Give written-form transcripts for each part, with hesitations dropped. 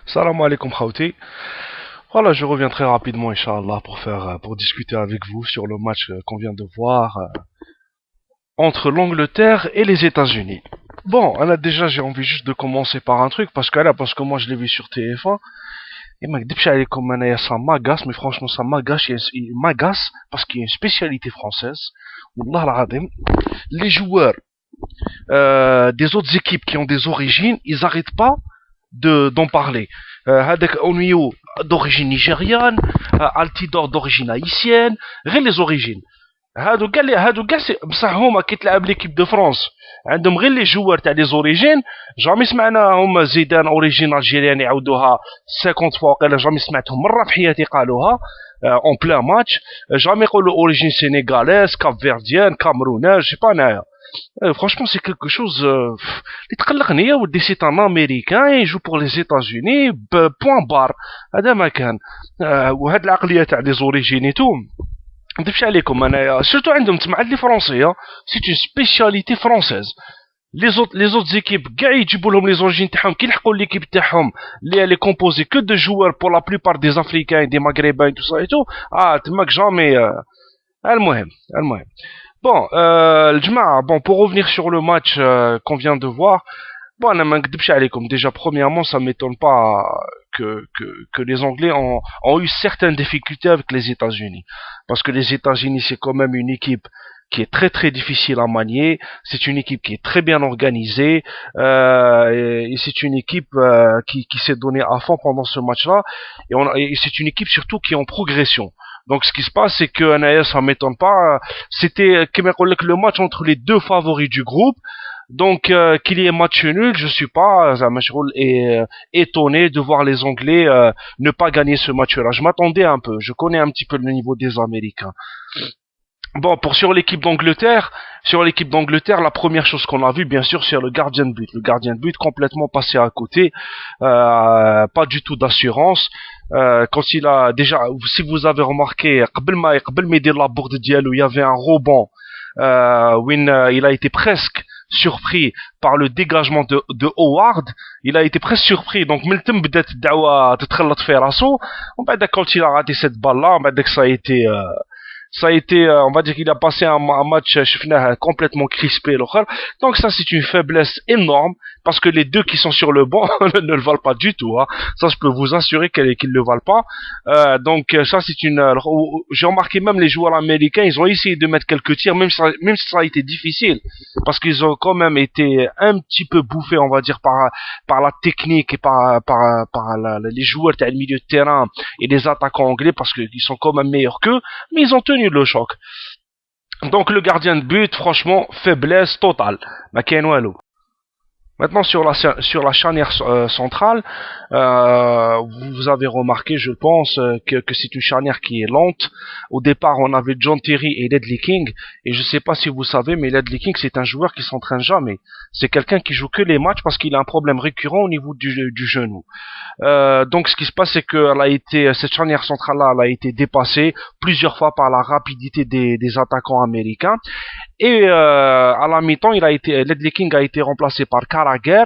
Salam alaikum Khawti. Voilà, je reviens très rapidement, Inch'Allah, pour discuter avec vous sur le match qu'on vient de voir entre l'Angleterre et les États-Unis. Bon, là déjà, j'ai envie juste de commencer par un truc, parce que moi je l'ai vu sur TF1, et ça m'agace, mais franchement il m'agace, parce qu'il y a une spécialité française, Wallah al-Azim, les joueurs des autres équipes qui ont des origines, ils n'arrêtent pas d'en parler. هذاك اونيو d'origine nigériane, Altidor d'origine haïtienne, غير les origines. هادو كاع بصح هما كي تلعب ليكيب دو فرانس عندهم غير لي جوار تاع لي زوريجين. جامي سمعناهم زيدان اوريجين الجيريان يعاودوها 50 فوا وقيلا جامي سمعتهم مره في حياتي قالوها اون بلان ماتش. جامي يقولوا اوريجين سينيغاليز كاب فيرديان كامروناج جي با انايا. Franchement, c'est quelque chose. اللي تقلقني يا ودي سي ان امريكان يجو بور لي زيتازوني بوان بار. هذا ما كان. وهاد العقليه تاع لي زوريجينيتو ما نكذبش عليكم انايا سيرتو عندهم تسمع لي فرونسيه سي اون سبيسياليتي فرونسيز. لي زوت زيكيب كاع يجيبوا لهم لي زوريجين تاعهم كي يلحقوا ليكيب تاعهم اللي كومبوزي كو دو جوار بور لا بلوبار دي افريكان دي ماغريبان تو سا اي تو تماك جامي. المهم Bon, bon, pour revenir sur le match qu'on vient de voir, bon, déjà, premièrement, ça m'étonne pas que les Anglais ont eu certaines difficultés avec les États-Unis. Parce que les États-Unis, c'est quand même une équipe qui est très très difficile à manier, c'est une équipe qui est très bien organisée, et c'est une équipe qui s'est donnée à fond pendant ce match-là, et c'est une équipe surtout qui est en progression. Donc ce qui se passe, c'est que Anaïs, ça m'étonne pas, c'était le match entre les deux favoris du groupe. Donc qu'il y ait match nul, je suis pas étonné de voir les Anglais ne pas gagner ce match-là. Je m'attendais un peu, je connais un petit peu le niveau des Américains. Bon, sur l'équipe d'Angleterre, la première chose qu'on a vue, bien sûr, c'est le gardien de but. Le gardien de but complètement passé à côté, pas du tout d'assurance. Quand il a déjà, si vous avez remarqué, قبل ما يدير la bourde ديالو, il y avait un rebond où il a été presque surpris par le dégagement de Howard. Il a été presque surpris. Donc, من تم بدات الدعوة تتخلط في راسو. ومن بعد quand il a raté cette balle-là, من بعد ça a été, on va dire qu'il a passé un match complètement crispé. Donc ça, c'est une faiblesse énorme, parce que les deux qui sont sur le banc ne le valent pas du tout. Hein. Ça, je peux vous assurer qu'ils ne le valent pas. Donc ça, c'est une... J'ai remarqué même les joueurs américains, ils ont essayé de mettre quelques tirs, même si ça a été difficile, parce qu'ils ont quand même été un petit peu bouffés, on va dire, par la technique et par les joueurs du milieu de terrain et les attaquants anglais, parce qu'ils sont quand même meilleurs qu'eux, mais ils ont tenu le choc. Donc le gardien de but, franchement, faiblesse totale. Maintenant sur la charnière centrale, vous avez remarqué, je pense, que c'est une charnière qui est lente. Au départ, on avait John Terry et Ledley King, et je sais pas si vous savez, mais Ledley King, c'est un joueur qui s'entraîne jamais. C'est quelqu'un qui joue que les matchs parce qu'il a un problème récurrent au niveau du genou. Donc ce qui se passe, c'est que cette charnière centrale-là, elle a été dépassée plusieurs fois par la rapidité des attaquants américains. Et à la mi-temps, Ledley King a été remplacé par Carragher,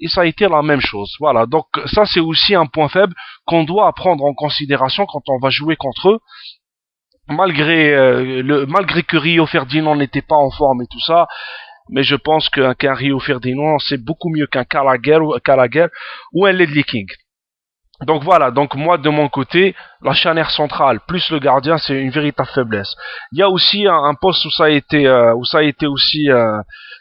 et ça a été la même chose. Voilà, donc ça c'est aussi un point faible qu'on doit prendre en considération quand on va jouer contre eux. Malgré que Rio Ferdinand n'était pas en forme et tout ça, mais je pense qu'un Rio Ferdinand c'est beaucoup mieux qu'un Carragher ou un Ledley King. Donc voilà, donc moi de mon côté, la charnière centrale plus le gardien, c'est une véritable faiblesse. Il y a aussi un poste où ça a été aussi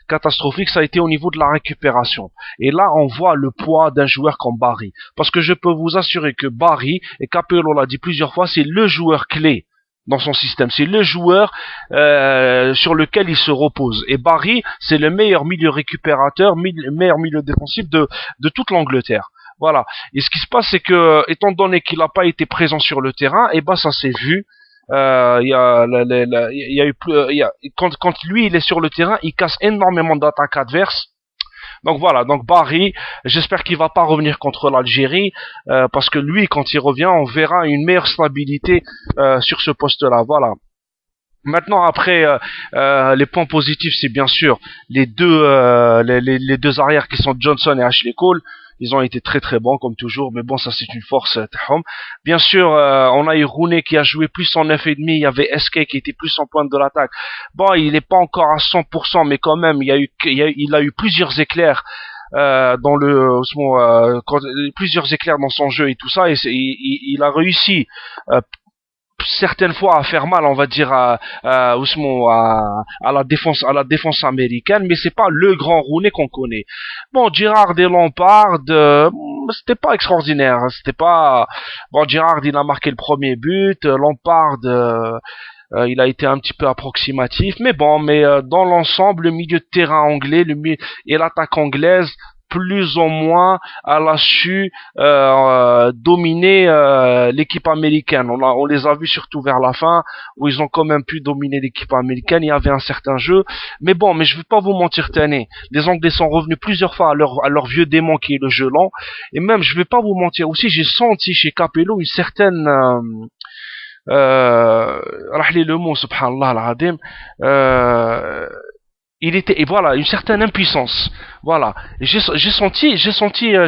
catastrophique, ça a été au niveau de la récupération. Et là, on voit le poids d'un joueur comme Barry, parce que je peux vous assurer que Barry, et Capello l'a dit plusieurs fois, c'est le joueur clé dans son système, c'est le joueur sur lequel il se repose. Et Barry, c'est le meilleur milieu récupérateur, le meilleur milieu défensif de toute l'Angleterre. Voilà. Et ce qui se passe, c'est que, étant donné qu'il n'a pas été présent sur le terrain, et ben ça s'est vu. Quand lui il est sur le terrain, il casse énormément d'attaques adverses. Donc voilà. Donc Barry, j'espère qu'il va pas revenir contre l'Algérie, parce que lui, quand il revient, on verra une meilleure stabilité sur ce poste-là. Voilà. Maintenant, après, les points positifs, c'est bien sûr les deux arrières qui sont Johnson et Ashley Cole. Ils ont été très très bons comme toujours, mais bon, ça c'est une force. Bien sûr, on a eu Rooney qui a joué plus en 9,5. Il y avait SK qui était plus en pointe de l'attaque. Bon, il n'est pas encore à 100%, mais quand même, il a eu plusieurs éclairs plusieurs éclairs dans son jeu et tout ça, et il a réussi certaines fois à faire mal, on va dire à la défense américaine, mais c'est pas le grand Rooney qu'on connaît. Bon, Gerrard et Lampard, c'était pas extraordinaire, c'était pas bon. Gerrard, il a marqué le premier but, Lampard, il a été un petit peu approximatif, mais bon, dans l'ensemble, le milieu de terrain anglais, et l'attaque anglaise, plus ou moins, elle a su dominer l'équipe américaine. On les a vus surtout vers la fin, où ils ont quand même pu dominer l'équipe américaine. Il y avait un certain jeu, mais bon, mais je vais pas vous mentir, tenez, les Anglais sont revenus plusieurs fois à leur vieux démon qui est le jeu lent, et même, je vais pas vous mentir aussi, j'ai senti chez Capello une certaine راح لي le mot subhanallah al-azim, il était, et voilà, une certaine impuissance. Voilà, j'ai senti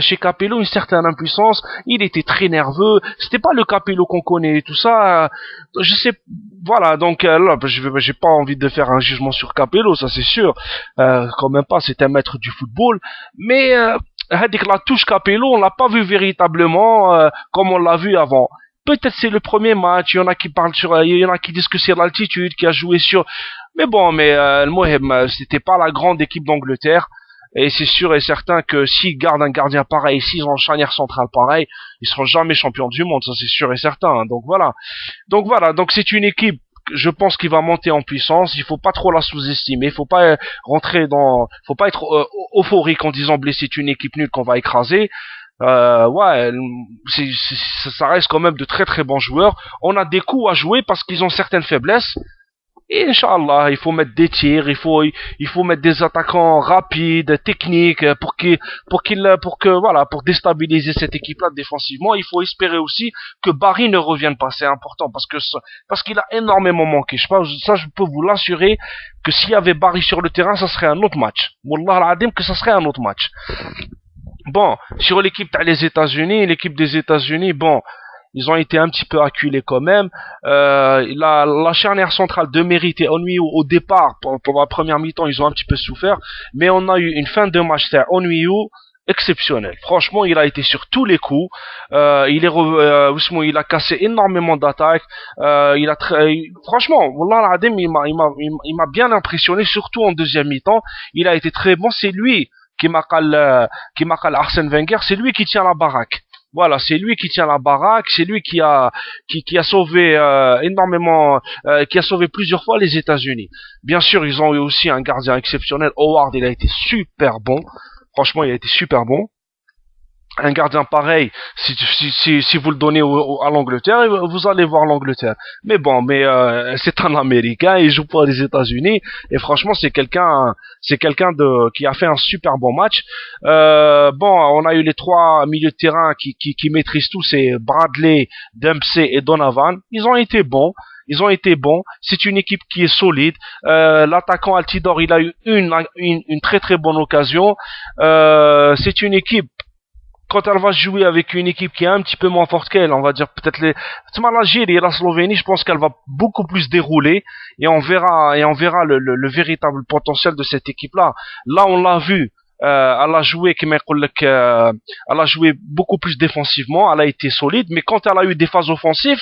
chez Capello une certaine impuissance. Il était très nerveux. C'était pas le Capello qu'on connaît et tout ça. Je sais, voilà. Donc là, j'ai pas envie de faire un jugement sur Capello, ça c'est sûr. Quand même pas, c'est un maître du football. Mais avec la touche Capello, on l'a pas vu véritablement comme on l'a vu avant. Peut-être c'est le premier match. Il y en a qui parlent il y en a qui disent que c'est l'altitude qui a joué sur. Mais bon, le Mohem, c'était pas la grande équipe d'Angleterre. Et c'est sûr et certain que s'ils gardent un gardien pareil, s'ils ont un charnière centrale pareil, ils seront jamais champions du monde, ça c'est sûr et certain. Hein. Donc voilà. Donc c'est une équipe, je pense, qui va monter en puissance. Il faut pas trop la sous-estimer. Il faut pas faut pas être euphorique en disant blessé, c'est une équipe nulle qu'on va écraser. Ouais, ça reste quand même de très très bons joueurs. On a des coups à jouer parce qu'ils ont certaines faiblesses. Et Inch'Allah, il faut mettre des tirs, il faut mettre des attaquants rapides, techniques, pour déstabiliser cette équipe-là défensivement. Il faut espérer aussi que Barry ne revienne pas. C'est important parce qu'il a énormément manqué. Je peux vous l'assurer que s'il y avait Barry sur le terrain, ça serait un autre match. Wallah al-adim que ça serait un autre match. Bon, sur l'équipe des États-Unis, bon, ils ont été un petit peu acculés quand même. La charnière centrale de Mérite et Onui au départ, pour la première mi-temps, ils ont un petit peu souffert, mais on a eu une fin de match, c'est Onui exceptionnel. Franchement, il a été sur tous les coups. Il a cassé énormément d'attaques. Franchement, Wallah al-Adim, il m'a bien impressionné, surtout en deuxième mi-temps. Il a été très bon. C'est lui qui m'a Arsène Wenger. C'est lui qui tient la baraque. Voilà, c'est lui qui tient la baraque, c'est lui qui a sauvé qui a sauvé plusieurs fois les États-Unis. Bien sûr, ils ont eu aussi un gardien exceptionnel. Howard, il a été super bon. Franchement, il a été super bon. Un gardien pareil, si vous le donnez à l'Angleterre, vous allez voir l'Angleterre. Mais bon, c'est un Américain, il joue pour les États-Unis, et franchement, c'est quelqu'un qui a fait un super bon match. On a eu les trois milieux de terrain qui maîtrisent tout, c'est Bradley, Dempsey et Donovan. Ils ont été bons. C'est une équipe qui est solide. L'attaquant Altidore, il a eu une très très bonne occasion. C'est une équipe, quand elle va jouer avec une équipe qui est un petit peu moins forte qu'elle, on va dire peut-être l'Algérie et la Slovénie, je pense qu'elle va beaucoup plus dérouler et on verra le véritable potentiel de cette équipe-là. Là, on l'a vu. Elle a joué beaucoup plus défensivement, elle a été solide, mais quand elle a eu des phases offensives,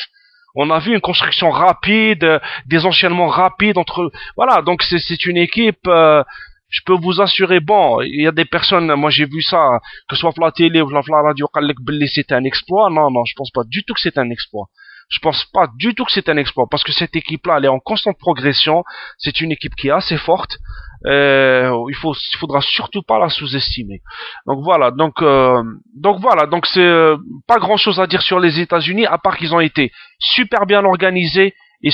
on a vu une construction rapide, des enchaînements rapides entre. Voilà, donc c'est une équipe. Je peux vous assurer, bon, il y a des personnes, moi j'ai vu ça, que ce soit la télé ou la radio, c'est un exploit. Non, je pense pas du tout que c'est un exploit. Je pense pas du tout que c'est un exploit, parce que cette équipe-là, elle est en constante progression. C'est une équipe qui est assez forte. Il faudra surtout pas la sous-estimer. Donc voilà, donc c'est pas grand-chose à dire sur les États-Unis, à part qu'ils ont été super bien organisés et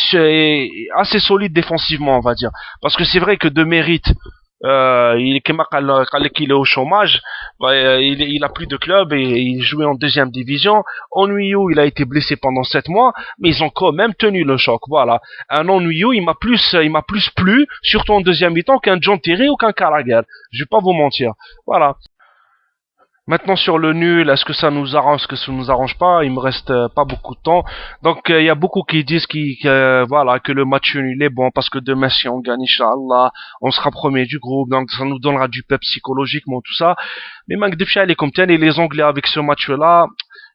assez solides défensivement, on va dire. Parce que c'est vrai que de mérite. qu'il est au chômage, il a plus de club et il jouait en deuxième division. Onuyou, il a été blessé pendant 7 mois, mais ils ont quand même tenu le choc. Voilà, un Onuyou, il m'a plus plu, surtout en deuxième mi-temps, qu'un John Terry ou qu'un Carragher. Je vais pas vous mentir. Voilà. Maintenant sur le nul, est-ce que ça nous arrange, est-ce que ça nous arrange pas? Il me reste pas beaucoup de temps, donc il y a beaucoup qui disent voilà que le match nul est bon parce que demain si on gagne, Inch'Allah, on sera premier du groupe, donc ça nous donnera du pep psychologiquement tout ça. Mais manque de fiel comme tel et les Anglais avec ce match-là,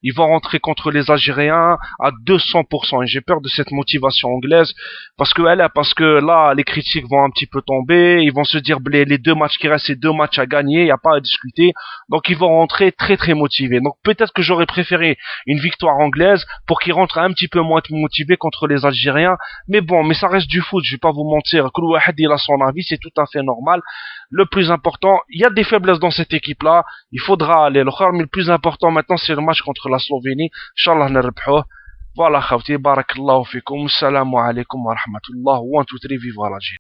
ils vont rentrer contre les Algériens à 200%. Et j'ai peur de cette motivation anglaise parce que là, les critiques vont un petit peu tomber. Ils vont se dire, les 2 matchs qui restent, c'est 2 matchs à gagner. Il n'y a pas à discuter. Donc, ils vont rentrer très, très motivés. Donc, peut-être que j'aurais préféré une victoire anglaise pour qu'ils rentrent un petit peu moins motivés contre les Algériens. Mais bon, mais ça reste du foot. Je vais pas vous mentir. Kul wahed, il a son avis. C'est tout à fait normal. Le plus important, il y a des faiblesses dans cette équipe-là. Il faudra aller le faire, mais le plus important maintenant, c'est le match contre la Slovénie. Inch'Allah, نربحوه. Voilà, khawti, barakallahu fikum. Assalamu alaikum wa rahmatullah. 1, 2, 3, vive l'Algérie.